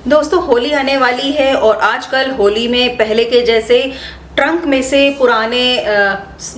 दोस्तों होली आने वाली है और आजकल होली में पहले के जैसे ट्रंक में से पुराने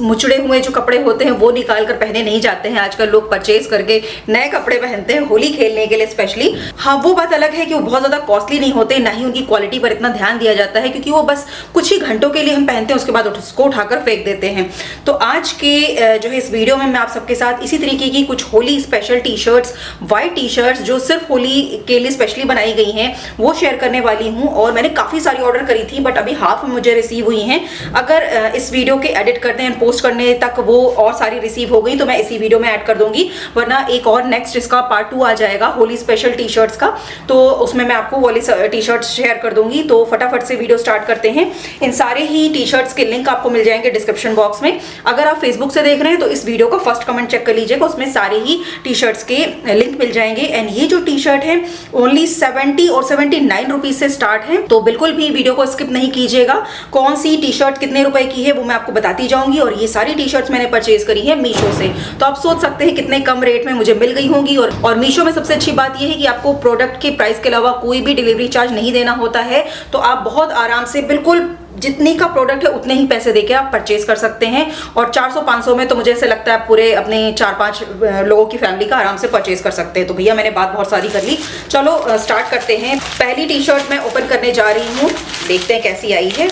मुचड़े हुए जो कपड़े होते हैं वो निकाल कर पहने नहीं जाते हैं। आजकल लोग परचेज करके नए कपड़े पहनते हैं होली खेलने के लिए स्पेशली। हाँ, वो बात अलग है कि वो बहुत ज़्यादा कॉस्टली नहीं होते, ना ही उनकी क्वालिटी पर इतना ध्यान दिया जाता है, क्योंकि वो बस कुछ ही घंटों के लिए हम पहनते हैं, उसके बाद उसको उठाकर फेंक देते हैं। तो आज के जो है इस वीडियो में मैं आप सबके साथ इसी तरीके की कुछ Holi special T shirts, white T shirts जो सिर्फ होली के लिए स्पेशली बनाई गई हैं वो शेयर करने वाली हूँ। और मैंने काफ़ी सारी ऑर्डर करी थी बट अभी हाफ मुझे रिसीव हुई हैं। अगर इस वीडियो के एडिट करने एंड पोस्ट करने तक वो और सारी रिसीव हो गई तो मैं इसी वीडियो में ऐड कर दूंगी, वरना एक और नेक्स्ट इसका पार्ट 2 आ जाएगा होली स्पेशल टी शर्ट्स का, तो उसमें मैं आपको वाली टी शर्ट्स शेयर कर दूंगी। तो फटाफट से वीडियो स्टार्ट करते हैं। इन सारे ही टी शर्ट्स के लिंक आपको मिल जाएंगे डिस्क्रिप्शन बॉक्स में। अगर आप फेसबुक से देख रहे हैं तो इस वीडियो का फर्स्ट कमेंट चेक कर लीजिएगा, उसमें सारे ही टी शर्ट्स के लिंक मिल जाएंगे। एंड ये जो टी शर्ट है ओनली 70 और 79 रुपीज से स्टार्ट है, तो बिल्कुल भी वीडियो को स्किप नहीं कीजिएगा। कौन सी टी शर्ट कितने रुपए की है वो मैं आपको बताती जाऊंगी। और ये सारी टी शर्ट्स मैंने परचेज करी है मीशो से, तो आप सोच सकते हैं कितने कम रेट में मुझे मिल गई होंगी। और मीशो में सबसे अच्छी बात ये है कि आपको प्रोडक्ट के प्राइस के अलावा कोई भी डिलीवरी चार्ज नहीं देना होता है, तो आप बहुत आराम से बिल्कुल जितनी का प्रोडक्ट है उतने ही पैसे देके आप परचेज कर सकते हैं। और 400-500 में तो मुझे ऐसे लगता है पूरे अपने 4-5 लोगों की फैमिली का आराम से परचेज कर सकते हैं। तो भैया मैंने बात बहुत सारी कर ली, चलो स्टार्ट करते हैं। पहली टी शर्ट मैं ओपन करने जा रही हूँ, देखते हैं कैसी आई है।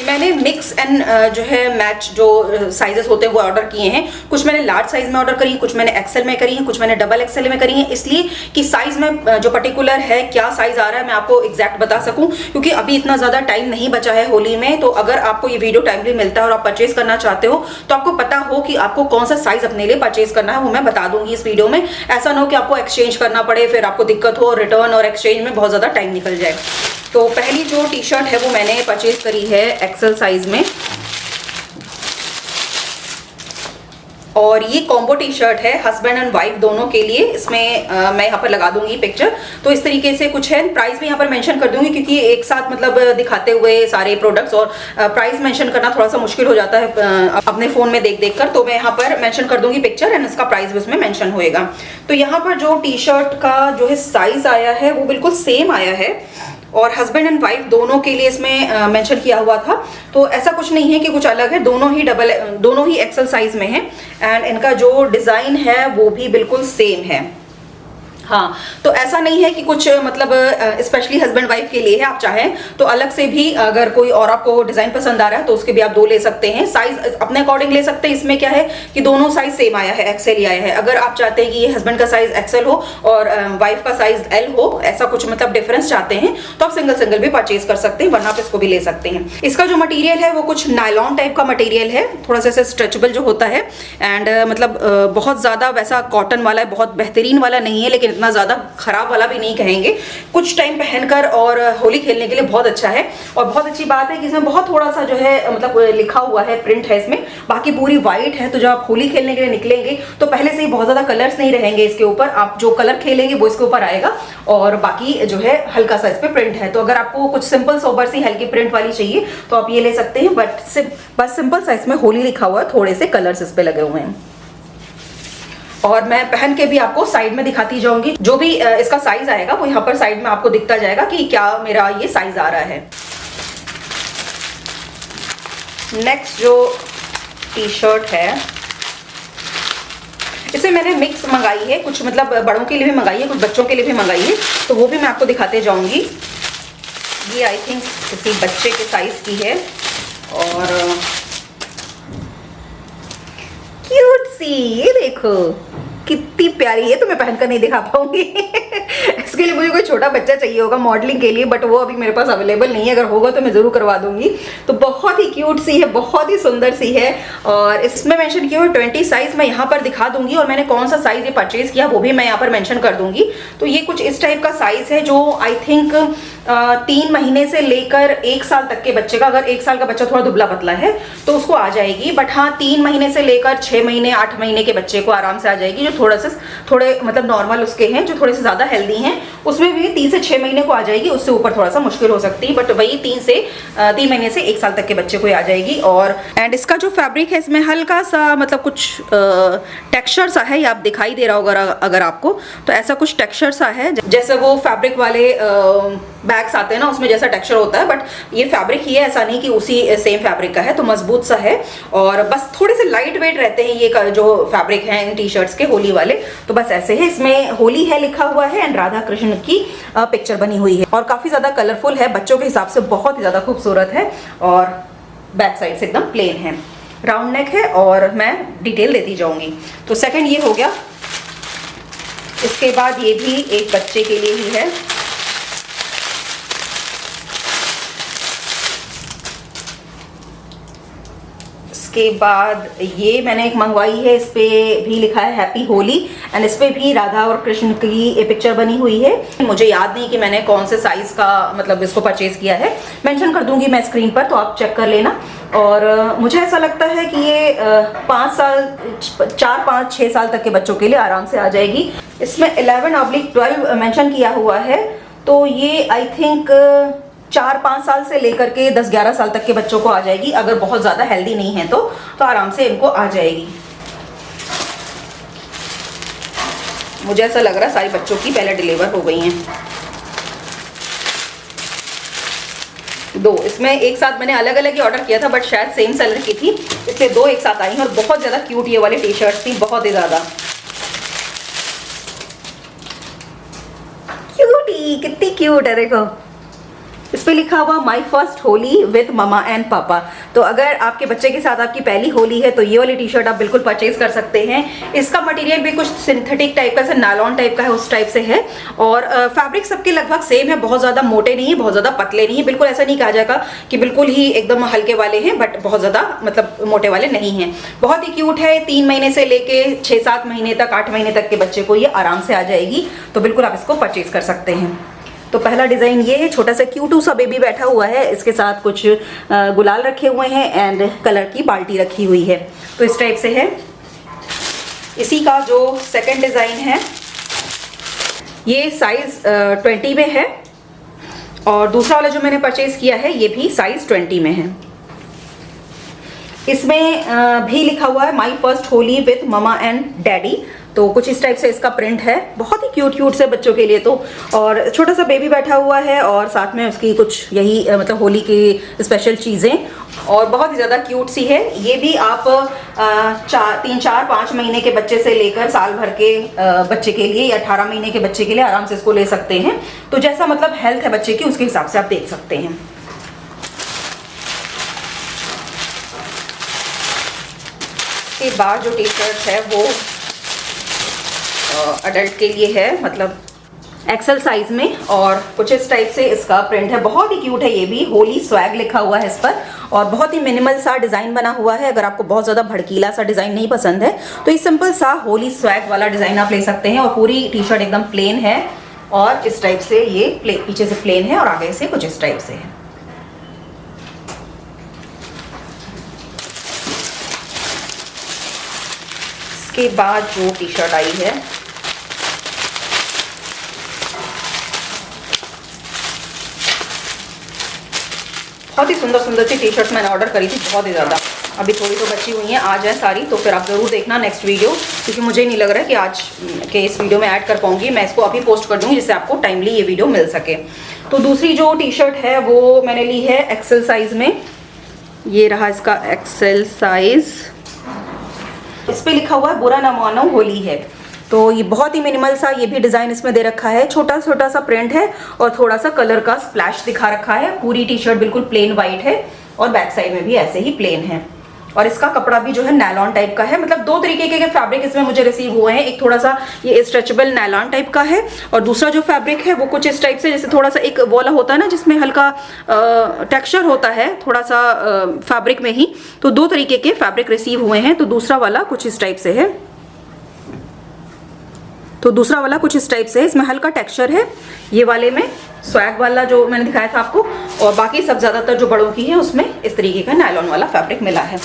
मैंने मिक्स एंड जो है मैच जो साइजेस होते हैं वो ऑर्डर किए हैं। कुछ मैंने लार्ज साइज में ऑर्डर करी है, कुछ मैंने एक्सेल में करी है, कुछ मैंने डबल एक्सेल में करी है, इसलिए कि साइज में जो पर्टिकुलर है क्या साइज आ रहा है मैं आपको एग्जैक्ट बता सकूं, क्योंकि अभी इतना ज्यादा टाइम नहीं बचा है होली में। तो अगर आपको ये वीडियो टाइमली मिलता है और आप परचेज करना चाहते हो तो आपको पता हो कि आपको कौन सा साइज अपने लिए परचेज करना है, वो मैं बता दूंगी इस वीडियो में। ऐसा ना हो कि आपको एक्सचेंज करना पड़े, फिर आपको दिक्कत हो, रिटर्न और एक्सचेंज में बहुत ज्यादा टाइम निकल जाए। तो पहली जो टी शर्ट है वो मैंने परचेज करी है एक्सेल साइज में, और ये कॉम्बो टी शर्ट है हस्बैंड एंड वाइफ दोनों के लिए। इसमें मैं यहाँ पर लगा दूंगी पिक्चर, तो इस तरीके से कुछ है। प्राइस भी यहाँ पर मेंशन कर दूंगी, क्योंकि एक साथ मतलब दिखाते हुए सारे प्रोडक्ट्स और प्राइस मेंशन करना थोड़ा सा मुश्किल हो जाता है अपने फोन में देख देख कर, तो मैं यहाँ पर मेंशन कर दूंगी पिक्चर एंड इसका प्राइस भी उसमें मेंशन होएगा। तो यहाँ पर जो टी शर्ट का जो है साइज आया है वो बिल्कुल सेम आया है, और हस्बैंड एंड वाइफ दोनों के लिए इसमें मेंशन किया हुआ था। तो ऐसा कुछ नहीं है कि कुछ अलग है, दोनों ही एक्सेल साइज में है। एंड इनका जो डिजाइन है वो भी बिल्कुल सेम है। हाँ, तो ऐसा नहीं है कि कुछ मतलब स्पेशली हस्बैंड वाइफ के लिए है। आप चाहें तो अलग से भी अगर कोई और आपको डिजाइन पसंद आ रहा है तो उसके भी आप 2 ले सकते हैं, साइज अपने अकॉर्डिंग ले सकते हैं। इसमें क्या है कि दोनों साइज सेम आया है, एक्सेल ही आया है। अगर आप चाहते हैं कि ये हस्बैंड का साइज एक्सेल हो और वाइफ का साइज एल हो, ऐसा कुछ मतलब डिफरेंस चाहते हैं तो आप सिंगल भी परचेज कर सकते हैं, वरना आप इसको भी ले सकते हैं। इसका जो मटेरियल है वो कुछ नायलॉन टाइप का मटेरियल है, थोड़ा सा स्ट्रेचेबल जो होता है। एंड मतलब बहुत ज्यादा वैसा कॉटन वाला है, बहुत बेहतरीन वाला नहीं है, लेकिन इतना ज्यादा खराब वाला भी नहीं कहेंगे। कुछ टाइम पहनकर और होली खेलने के लिए बहुत अच्छा है। और बहुत अच्छी बात है कि इसमें बहुत थोड़ा सा जो है मतलब लिखा हुआ है, प्रिंट है इसमें, बाकी पूरी व्हाइट है। तो जब आप होली खेलने के लिए निकलेंगे तो पहले से ही बहुत ज्यादा कलर्स नहीं रहेंगे इसके ऊपर, आप जो कलर खेलेंगे वो इसके ऊपर आएगा, और बाकी जो है हल्का सा इस पे प्रिंट है। तो अगर आपको कुछ सिंपल सोबर सी हल्की प्रिंट वाली चाहिए तो आप ये ले सकते हैं, बट बस सिंपल सा इसमें होली लिखा हुआ है, थोड़े से कलर्स इस पे लगे हुए हैं। और मैं पहन के भी आपको साइड में दिखाती जाऊंगी, जो भी इसका साइज आएगा वो यहाँ पर साइड में आपको दिखता जाएगा कि क्या मेरा ये साइज आ रहा है। नेक्स्ट जो टी शर्ट है इसे मैंने मिक्स मंगाई है, कुछ मतलब बड़ों के लिए भी मंगाई है, कुछ बच्चों के लिए भी मंगाई है, तो वो भी मैं आपको दिखाते जाऊंगी। ये आई थिंक किसी बच्चे के साइज की है, और क्यूट सी, ये देखो कितनी प्यारी है। तो मैं पहनकर नहीं दिखा पाऊंगी इसके लिए मुझे कोई छोटा बच्चा चाहिए होगा मॉडलिंग के लिए, बट वो अभी मेरे पास अवेलेबल नहीं है। अगर होगा तो मैं जरूर करवा दूंगी। तो बहुत ही क्यूट सी है, बहुत ही सुंदर सी है, और इसमें मेंशन किया हुआ 20 साइज मैं यहाँ पर दिखा दूंगी, और मैंने कौन सा साइज ये परचेज किया वो भी मैं यहाँ पर मेंशन कर दूंगी। तो ये कुछ इस टाइप का साइज है जो आई थिंक 3 महीने से लेकर 1 साल तक के बच्चे का, अगर 1 साल का बच्चा थोड़ा दुबला पतला है तो उसको आ जाएगी, बट हाँ 3 महीने से लेकर 6 महीने 8 महीने के बच्चे को आराम से आ जाएगी, जो थोड़े मतलब नॉर्मल उसके हैं, जो थोड़े से ज़्यादा हेल्दी हैं, उसमें भी 3 से 6 महीने को आ जाएगी। उससे ऊपर थोड़ा सा मुश्किल हो सकती है, बट वही 3 महीने से 1 साल तक के बच्चे को आ जाएगी। और एंड इसका जो फैब्रिक है इसमें हल्का सा मतलब कुछ टेक्सचर सा है, ये आप दिखाई दे रहा होगा अगर आपको, तो ऐसा कुछ टेक्सचर सा है, जैसे वो फैब्रिक वाले बैग्स आते हैं ना उसमें जैसा टेक्सचर होता है, बट ये फैब्रिक ही है, ऐसा नहीं कि उसी सेम फैब्रिक का है, तो मजबूत सा है और बस थोड़े से लाइट वेट रहते हैं ये जो फैब्रिक है इन टी शर्ट्स के होली वाले, तो बस ऐसे है। इसमें होली है लिखा हुआ है एंड राधा कृष्ण की पिक्चर बनी हुई है और काफी ज्यादा कलरफुल है, बच्चों के हिसाब से बहुत ही ज्यादा खूबसूरत है और बैक साइड से एकदम प्लेन है, राउंड नेक है और मैं डिटेल देती जाऊंगी। तो सेकंड ये हो गया। इसके बाद ये भी एक बच्चे के लिए ही है, इसके बाद ये मैंने एक मंगवाई है, इस पे भी लिखा है हैप्पी होली एंड इस पे भी राधा और कृष्ण की पिक्चर बनी हुई है। मुझे याद नहीं कि मैंने कौन से साइज का मतलब इसको परचेज किया है, मेंशन कर दूंगी मैं स्क्रीन पर, तो आप चेक कर लेना। और मुझे ऐसा लगता है कि ये 4-5-6 साल तक के बच्चों के लिए आराम से आ जाएगी। इसमें 11/12 मेंशन किया हुआ है, तो ये आई थिंक 4-5 साल से लेकर के 10-11 साल तक के बच्चों को आ जाएगी, अगर बहुत ज़्यादा हेल्दी नहीं है तो आराम से इनको आ जाएगी। मुझे ऐसा लग रहा है सारी बच्चों की पहले डिलीवर हो गई हैं। 2 इसमें एक साथ मैंने अलग अलग ही ऑर्डर किया था, बट शायद सेम सेलर की थी, इसलिए 2 एक साथ आई हैं और बहुत ज़्यादा क्यूट ये वाली टी शर्ट्स थी, बहुत ही ज़्यादा क्यूटी, कितनी क्यूट है देखो। इस पे लिखा हुआ माई first Holi with mama and पापा, तो अगर आपके बच्चे के साथ आपकी पहली होली है तो ये वाली टी शर्ट आप बिल्कुल परचेज कर सकते हैं। इसका मटेरियल भी कुछ सिंथेटिक टाइप का, नायलॉन टाइप का है, उस टाइप से है और फैब्रिक सबके लगभग सेम है, बहुत ज़्यादा मोटे नहीं है, बहुत ज़्यादा पतले नहीं है, बिल्कुल ऐसा नहीं कहा जाएगा कि बिल्कुल ही एकदम हल्के वाले हैं, बट बहुत ज़्यादा मतलब मोटे वाले नहीं हैं। बहुत ही क्यूट है, 3 महीने से लेके 6-7 महीने तक 8 महीने तक के बच्चे को ये आराम से आ जाएगी, तो बिल्कुल आप इसको परचेज कर सकते हैं। तो पहला डिज़ाइन ये है, छोटा सा क्यूटू सा बेबी बैठा हुआ है, इसके साथ कुछ गुलाल रखे हुए हैं एंड कलर की बाल्टी रखी हुई है, तो इस टाइप से है। इसी का जो सेकंड डिज़ाइन है ये साइज 20 में है और दूसरा वाला जो मैंने परचेज किया है ये भी साइज 20 में है। इसमें भी लिखा हुआ है माई first Holi with mama and daddy, तो कुछ इस टाइप से इसका प्रिंट है, बहुत ही क्यूट से बच्चों के लिए तो, और छोटा सा बेबी बैठा हुआ है और साथ में उसकी कुछ यही मतलब होली की स्पेशल चीज़ें, और बहुत ही ज़्यादा क्यूट सी है। ये भी आप 3-4-5 महीने के बच्चे से लेकर साल भर के बच्चे के लिए या 18 महीने के बच्चे के लिए आराम से इसको ले सकते हैं, तो जैसा मतलब हेल्थ है बच्चे की उसके हिसाब से आप देख सकते हैं। इसके बाद जो टी शर्ट है वो अडल्ट के लिए है, मतलब एक्सेल साइज में, और कुछ इस टाइप से इसका प्रिंट है, बहुत ही क्यूट है। ये भी होली स्वैग लिखा हुआ है इस पर और बहुत ही मिनिमल सा डिज़ाइन बना हुआ है। अगर आपको बहुत ज़्यादा भड़कीला सा डिज़ाइन नहीं पसंद है तो ये सिंपल सा होली स्वैग वाला डिज़ाइन आप ले सकते हैं, और पूरी टी शर्ट एकदम प्लेन है और इस टाइप से ये पीछे से प्लेन है और आगे से कुछ इस टाइप से है। इसके बाद जो टी शर्ट आई है बहुत ही सुंदर सी टी शर्ट मैंने ऑर्डर करी थी, बहुत ही ज़्यादा, अभी थोड़ी तो बची हुई हैं, आ जाए सारी तो फिर आप ज़रूर देखना नेक्स्ट वीडियो, क्योंकि मुझे नहीं लग रहा है कि आज के इस वीडियो में ऐड कर पाऊंगी। मैं इसको अभी पोस्ट कर दूंगी जिससे आपको टाइमली ये वीडियो मिल सके। तो दूसरी जो टी शर्ट है वो मैंने ली है एक्सेल साइज में, ये रहा इसका एक्सेल साइज। इस पे लिखा हुआ है बुरा ना मानो होली है, तो ये बहुत ही मिनिमल सा ये भी डिज़ाइन इसमें दे रखा है, छोटा सा प्रिंट है और थोड़ा सा कलर का स्प्लैश दिखा रखा है। पूरी टी शर्ट बिल्कुल प्लेन वाइट है और बैक साइड में भी ऐसे ही प्लेन है, और इसका कपड़ा भी जो है नायलॉन टाइप का है। मतलब 2 तरीके के फैब्रिक इसमें मुझे रिसीव हुए हैं, एक थोड़ा सा ये स्ट्रेचेबल नायलॉन टाइप का है और दूसरा जो फैब्रिक है वो कुछ इस टाइप से, जैसे थोड़ा सा एक वाला होता है ना जिसमें हल्का टेक्सचर होता है थोड़ा सा फैब्रिक में ही, तो 2 तरीके के फैब्रिक रिसीव हुए हैं। तो दूसरा वाला कुछ इस टाइप से है तो दूसरा वाला कुछ इस टाइप से है, इसमें हल्का टेक्सचर है, ये वाले में स्वैग वाला जो मैंने दिखाया था आपको, और बाकी सब ज़्यादातर जो बड़ों की है उसमें इस तरीके का नायलॉन वाला फैब्रिक मिला है।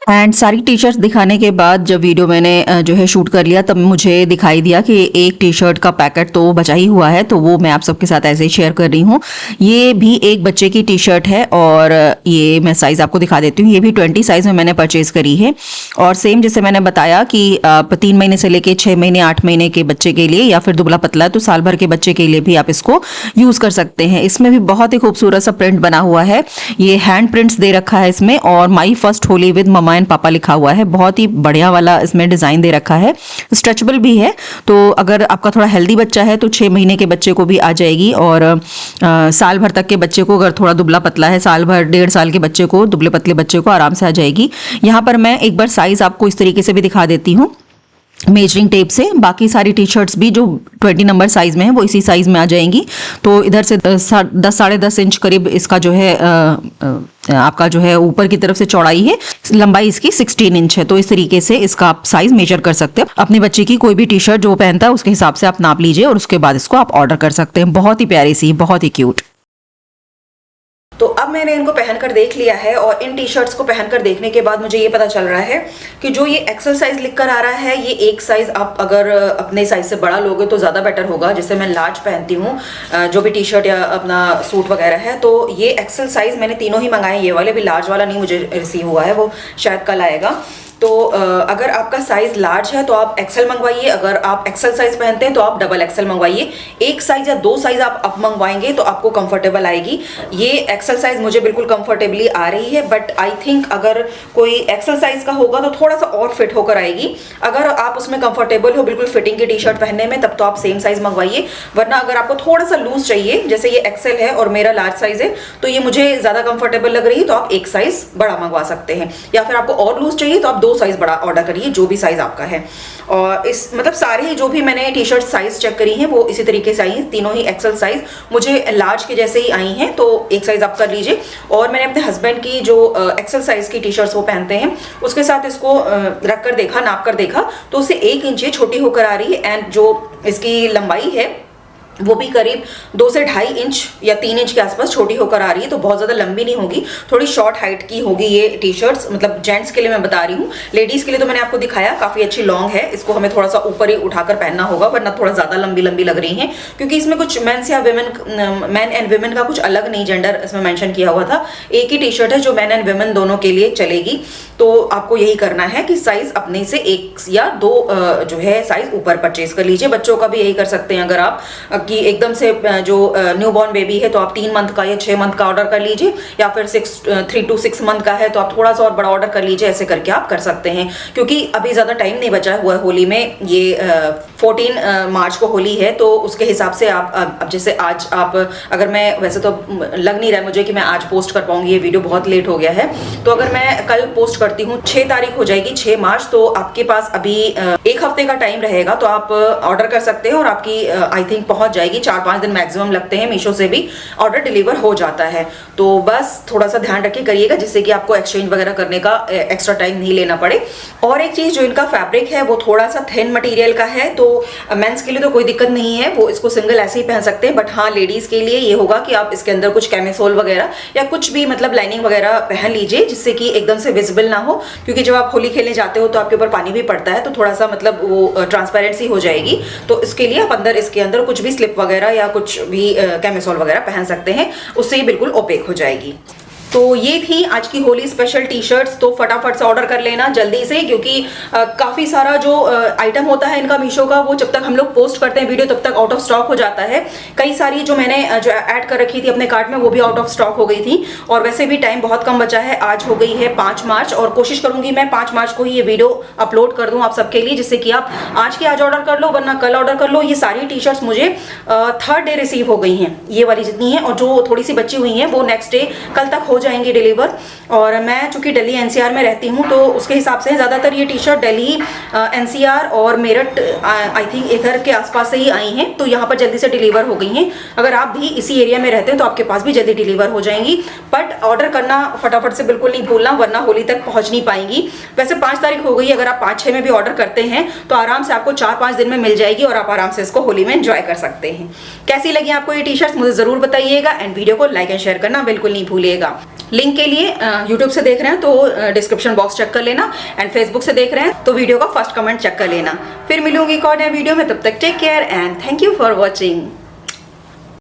एंड सारी टी शर्ट्स दिखाने के बाद जब वीडियो मैंने जो है शूट कर लिया, तब मुझे दिखाई दिया कि एक टी शर्ट का पैकेट तो बचा ही हुआ है, तो वो मैं आप सबके साथ ऐसे ही शेयर कर रही हूँ। ये भी एक बच्चे की टी शर्ट है और ये मैं साइज़ आपको दिखा देती हूँ। ये भी 20 साइज़ में मैंने परचेज़ करी है और सेम जैसे मैंने बताया कि आप 3 महीने से लेके 6 महीने 8 महीने के बच्चे के लिए या फिर दुबला पतला तो साल भर के बच्चे के लिए भी आप इसको यूज़ कर सकते हैं। इसमें भी बहुत ही खूबसूरत सा प्रिंट बना हुआ है, ये हैंड प्रिंट्स दे रखा है इसमें, और my first Holi with mamma and papa लिखा हुआ है। बहुत ही बढ़िया वाला इसमें डिजाइन दे रखा है, स्ट्रेचेबल भी है, तो अगर आपका थोड़ा हेल्दी बच्चा है तो 6 महीने के बच्चे को भी आ जाएगी, और साल भर तक के बच्चे को, अगर थोड़ा दुबला पतला है, साल भर 1.5 साल के बच्चे को, दुबले पतले बच्चे को आराम से आ जाएगी। यहाँ पर मैं एक बार साइज आपको इस तरीके से भी दिखा देती हूँ मेजरिंग टेप से। बाकी सारी टी शर्ट्स भी जो 20 नंबर साइज में है वो इसी साइज में आ जाएंगी। तो इधर से 10 साढ़े 10 इंच करीब इसका जो है आपका जो है ऊपर की तरफ से चौड़ाई है, लंबाई इसकी 16 इंच है। तो इस तरीके से इसका आप साइज मेजर कर सकते हैं। अपने बच्चे की कोई भी टी शर्ट जो पहनता है उसके हिसाब से आप नाप लीजिए और उसके बाद इसको आप ऑर्डर कर सकते हैं। बहुत ही प्यारी सी, बहुत ही क्यूट। तो अब मैंने इनको पहनकर देख लिया है, और इन टी शर्ट्स को पहनकर देखने के बाद मुझे ये पता चल रहा है कि जो ये एक्सेल साइज लिख कर आ रहा है, ये एक साइज आप अगर अपने साइज से बड़ा लोगे तो ज़्यादा बेटर होगा। जैसे मैं लार्ज पहनती हूँ जो भी टी शर्ट या अपना सूट वगैरह है, तो ये एक्सेल साइज मैंने तीनों ही मंगाए। ये वाले भी, लार्ज वाला नहीं मुझे रिसीव हुआ है, वो शायद कल आएगा। तो अगर आपका साइज लार्ज है तो आप एक्सेल मंगवाइए, अगर आप एक्सेल साइज पहनते हैं तो आप डबल एक्सेल मंगवाइए। एक साइज या 2 साइज आप अप मंगवाएंगे तो आपको कंफर्टेबल आएगी। ये एक्सेल साइज मुझे बिल्कुल कंफर्टेबली आ रही है, बट आई थिंक अगर कोई एक्सेल साइज का होगा तो थोड़ा सा और फिट होकर आएगी। अगर आप उसमें कंफर्टेबल हो बिल्कुल फिटिंग की टी शर्ट पहनने में, तब तो आप सेम साइज मंगवाइए। वरना अगर आपको थोड़ा सा लूज चाहिए, जैसे ये एक्सेल है और मेरा लार्ज साइज है, तो ये मुझे ज्यादा कंफर्टेबल लग रही है, तो आप एक साइज बड़ा मंगवा सकते हैं। या फिर आपको और लूज चाहिए तो आप 2 साइज बड़ा ऑर्डर करिए, जो भी साइज आपका है। और इस मतलब सारे ही जो भी मैंने टी शर्ट साइज चेक करी हैं वो इसी तरीके से आई हैं, तीनों ही एक्सेल साइज मुझे लार्ज के जैसे ही आई हैं, तो एक साइज आप कर लीजिए। और मैंने अपने हस्बैंड की जो एक्सेल साइज की टी शर्ट्स वो पहनते हैं, उसके साथ इसको रख कर देखा, नाप कर देखा, तो उससे 1 इंच छोटी होकर आ रही है। एंड जो इसकी लंबाई है वो भी करीब 2 से 2.5 इंच या 3 इंच के आसपास छोटी होकर आ रही है। तो बहुत ज़्यादा लंबी नहीं होगी, थोड़ी शॉर्ट हाइट की होगी ये टी शर्ट्स। मतलब जेंट्स के लिए मैं बता रही हूँ, लेडीज़ के लिए तो मैंने आपको दिखाया काफ़ी अच्छी लॉन्ग है, इसको हमें थोड़ा सा ऊपर ही उठाकर पहनना होगा, वरना थोड़ा ज़्यादा लंबी लंबी लग रही हैं। क्योंकि इसमें कुछ मेंस या मैन एंड वुमेन का कुछ अलग नहीं जेंडर इसमें मैंशन किया हुआ था। एक ही टी शर्ट है जो मैन एंड वुमेन दोनों के लिए चलेगी। तो आपको यही करना है कि साइज अपने से 1 या 2 जो है साइज ऊपर परचेज कर लीजिए। बच्चों का भी यही कर सकते हैं, अगर आप कि एकदम से जो न्यूबॉर्न बेबी है तो आप 3 मंथ का या 6 मंथ का ऑर्डर कर लीजिए, या फिर 3 to 6 मंथ का है तो आप थोड़ा सा और बड़ा ऑर्डर कर लीजिए। ऐसे करके आप कर सकते हैं, क्योंकि अभी ज़्यादा टाइम नहीं बचा हुआ है होली में। ये 14 मार्च को होली है, तो उसके हिसाब से आप अब जैसे आज आप, अगर मैं वैसे तो लग नहीं रहा है मुझे कि मैं आज पोस्ट कर पाऊंगी, ये वीडियो बहुत लेट हो गया है। तो अगर मैं कल पोस्ट करती हूँ, 6 तारीख हो जाएगी, 6 मार्च, तो आपके पास अभी 1 हफ्ते का टाइम रहेगा। तो आप ऑर्डर कर सकते हैं और आपकी आई थिंक पहुंच जाएगी। 4-5 दिन मैक्सिमम लगते हैं, मीशो से भी ऑर्डर डिलीवर हो जाता है। तो बस थोड़ा सा ध्यान रख के करिएगा, जिससे कि आपको एक्सचेंज वगैरह करने का एक्स्ट्रा टाइम नहीं लेना पड़े। और एक चीज, जो इनका फैब्रिक है वो थोड़ा सा थिन मटेरियल का है, तो मेंस के लिए तो कोई दिक्कत नहीं है, वो इसको सिंगल ऐसे ही पहन सकते हैं। बट हाँ, लेडीज के लिए ये होगा कि आप इसके अंदर कुछ कैमिसोल वगैरह या कुछ भी मतलब लाइनिंग वगैरह पहन लीजिए, जिससे कि एकदम से विजिबल ना हो। क्योंकि जब आप होली खेलने जाते हो तो आपके ऊपर पानी भी पड़ता है, तो थोड़ा सा मतलब वो ट्रांसपेरेंसी हो जाएगी। तो इसके लिए आप अंदर इसके अंदर कुछ भी स्लिप वगैरह या कुछ भी कैमिसोल वगैरह पहन सकते हैं, उससे ये बिल्कुल ओपेक हो जाएगी। तो ये थी आज की होली स्पेशल टी शर्ट्स। तो फटाफट से ऑर्डर कर लेना जल्दी से, क्योंकि काफ़ी सारा जो आइटम होता है इनका मीशो का, वो जब तक हम लोग पोस्ट करते हैं वीडियो तब तक आउट ऑफ स्टॉक हो जाता है। कई सारी जो मैंने जो ऐड कर रखी थी अपने कार्ट में वो भी आउट ऑफ स्टॉक हो गई थी। और वैसे भी टाइम बहुत कम बचा है, आज हो गई है 5 मार्च, और कोशिश करूंगी मैं 5 मार्च को ही ये वीडियो अपलोड कर दूं आप सबके लिए, जिससे कि आप आज के आज ऑर्डर कर लो, वरना कल ऑर्डर कर लो। ये सारी टी शर्ट्स मुझे 3rd डे रिसीव हो गई हैं, ये वाली जितनी है, और जो थोड़ी सी बची हुई हैं वो नेक्स्ट डे कल तक हो जाएंगी डिलीवर। और मैं चूंकि दिल्ली एनसीआर में रहती हूँ तो उसके हिसाब से ज़्यादातर ये टी शर्ट दिल्ली एनसीआर और मेरठ आई थिंक इधर के आसपास से ही आई हैं, तो यहाँ पर जल्दी से डिलीवर हो गई हैं। अगर आप भी इसी एरिया में रहते हैं तो आपके पास भी जल्दी डिलीवर हो जाएंगी, बट ऑर्डर करना फटाफट से बिल्कुल नहीं भूलना, वरना होली तक पहुँच नहीं पाएंगी। वैसे 5 तारीख हो गई, अगर आप 5-6 में भी ऑर्डर करते हैं तो आराम से आपको 4-5 दिन में मिल जाएगी और आप आराम से इसको होली में एंजॉय कर सकते हैं। कैसी लगी आपको ये टी शर्ट मुझे ज़रूर बताइएगा, एंड वीडियो को लाइक एंड शेयर करना बिल्कुल नहीं भूलिएगा। लिंक के लिए यूट्यूब से देख रहे हैं तो डिस्क्रिप्शन बॉक्स चेक कर लेना, एंड फेसबुक से देख रहे हैं तो वीडियो का फर्स्ट कमेंट चेक कर लेना। फिर मिलूंगी एक और नए वीडियो में, तब तक take care and thank you for watching.